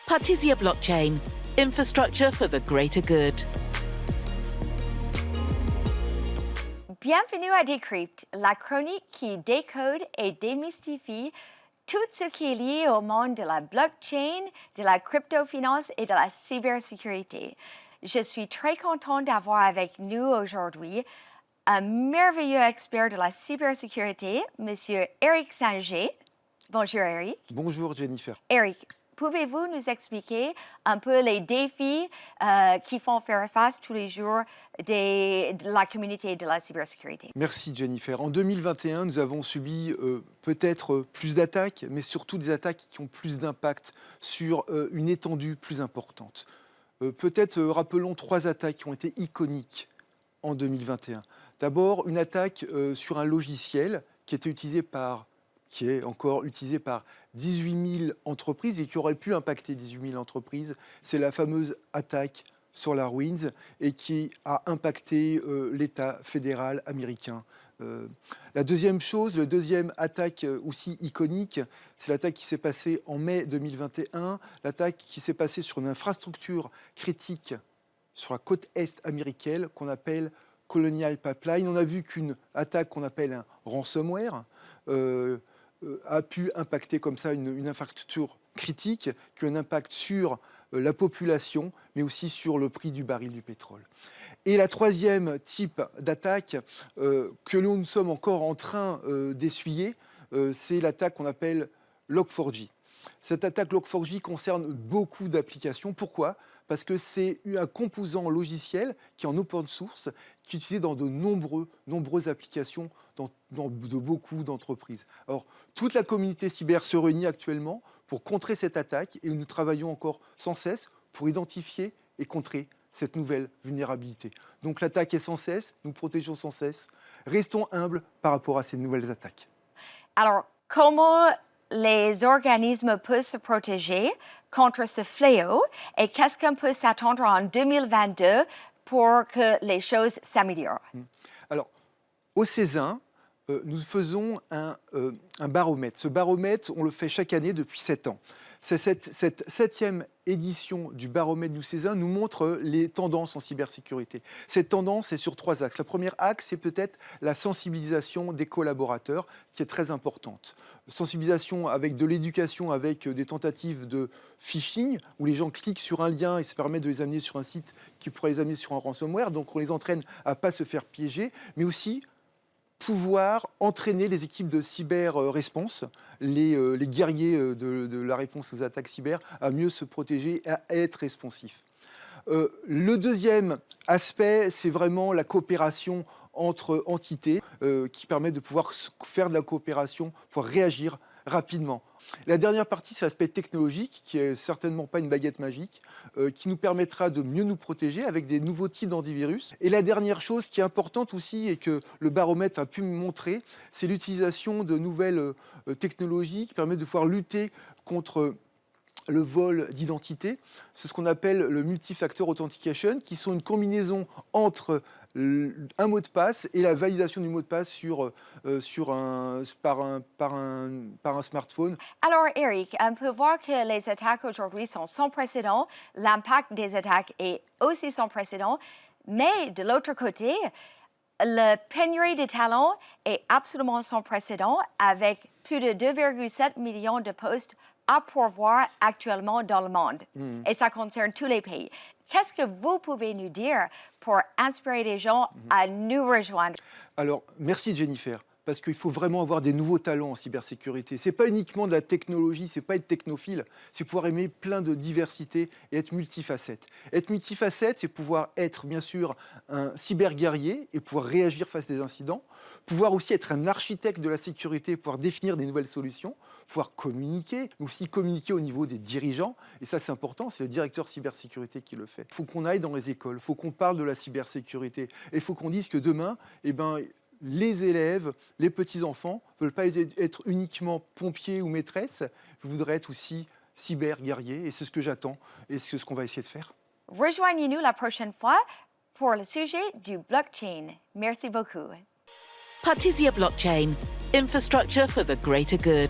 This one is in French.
Partisia Blockchain, infrastructure for the greater good. Bienvenue à Decrypt, la chronique qui décode et démystifie tout ce qui est lié au monde de la blockchain, de la cryptofinance et de la cybersécurité. Je suis très contente d'avoir avec nous aujourd'hui un merveilleux expert de la cybersécurité, M. Eric Sanger. Bonjour Eric. Bonjour Jennifer. Eric, pouvez-vous nous expliquer un peu les défis qui font faire face tous les jours de la communauté de la cybersécurité? Merci Jennifer. En 2021, nous avons subi peut-être plus d'attaques, mais surtout des attaques qui ont plus d'impact sur une étendue plus importante. Peut-être rappelons 3 attaques qui ont été iconiques en 2021. D'abord, une attaque sur un logiciel qui est encore utilisé par 18 000 entreprises et qui aurait pu impacter 18 000 entreprises. C'est la fameuse attaque SolarWinds et qui a impacté l'État fédéral américain. La deuxième attaque aussi iconique, c'est l'attaque qui s'est passée en mai 2021, l'attaque qui s'est passée sur une infrastructure critique sur la côte est américaine qu'on appelle Colonial Pipeline. On a vu qu'une attaque qu'on appelle un ransomware a pu impacter comme ça une infrastructure critique, qui a un impact sur la population, mais aussi sur le prix du baril du pétrole. Et la troisième type d'attaque que nous sommes encore en train d'essuyer, c'est l'attaque qu'on appelle Log4j. Cette attaque Log4j concerne beaucoup d'applications. Pourquoi ? Parce que c'est un composant logiciel qui est en open source, qui est utilisé dans de nombreuses applications, dans de beaucoup d'entreprises. Alors, toute la communauté cyber se réunit actuellement pour contrer cette attaque et nous travaillons encore sans cesse pour identifier et contrer cette nouvelle vulnérabilité. Donc l'attaque est sans cesse, nous protégeons sans cesse. Restons humbles par rapport à ces nouvelles attaques. Alors, comment les organismes peuvent se protéger contre ce fléau et qu'est-ce qu'on peut s'attendre en 2022 pour que les choses s'améliorent? Alors, au CESIN, nous faisons un baromètre. Ce baromètre, on le fait chaque année depuis 7 ans. Cette 7e édition du baromètre du CESIN nous montre les tendances en cybersécurité. Cette tendance est sur 3 axes. Le premier axe, c'est peut-être la sensibilisation des collaborateurs, qui est très importante. Sensibilisation avec de l'éducation, avec des tentatives de phishing, où les gens cliquent sur un lien et ça permet de les amener sur un site qui pourrait les amener sur un ransomware. Donc on les entraîne à ne pas se faire piéger, mais aussi pouvoir entraîner les équipes de cyber-response, les guerriers de la réponse aux attaques cyber, à mieux se protéger, à être responsifs. Le deuxième aspect, c'est vraiment la coopération entre entités qui permet de pouvoir faire de la coopération, pour réagir rapidement. La dernière partie, c'est l'aspect technologique, qui est certainement pas une baguette magique, qui nous permettra de mieux nous protéger avec des nouveaux types d'antivirus. Et la dernière chose qui est importante aussi et que le baromètre a pu me montrer, c'est l'utilisation de nouvelles technologies qui permettent de pouvoir lutter contre le vol d'identité. C'est ce qu'on appelle le multifactor authentication, qui sont une combinaison entre un mot de passe et la validation du mot de passe par un smartphone. Alors Eric, on peut voir que les attaques aujourd'hui sont sans précédent, l'impact des attaques est aussi sans précédent, mais de l'autre côté, la pénurie de talents est absolument sans précédent avec plus de 2,7 millions de postes à pourvoir actuellement dans le monde. Et ça concerne tous les pays. Qu'est-ce que vous pouvez nous dire pour inspirer les gens à nous rejoindre? Alors, merci Jennifer, parce qu'il faut vraiment avoir des nouveaux talents en cybersécurité. Ce n'est pas uniquement de la technologie, ce n'est pas être technophile, c'est pouvoir aimer plein de diversité et être multifacette. Être multifacette, c'est pouvoir être bien sûr un cyberguerrier et pouvoir réagir face à des incidents, pouvoir aussi être un architecte de la sécurité, pouvoir définir des nouvelles solutions, pouvoir communiquer, mais aussi communiquer au niveau des dirigeants. Et ça, c'est important, c'est le directeur cybersécurité qui le fait. Il faut qu'on aille dans les écoles, il faut qu'on parle de la cybersécurité. Et il faut qu'on dise que demain, les élèves, les petits-enfants ne veulent pas être uniquement pompiers ou maîtresses, ils voudraient être aussi cyber-guerriers. Et c'est ce que j'attends et c'est ce qu'on va essayer de faire. Rejoignez-nous la prochaine fois pour le sujet du blockchain. Merci beaucoup. Partisia Blockchain, infrastructure for the greater good.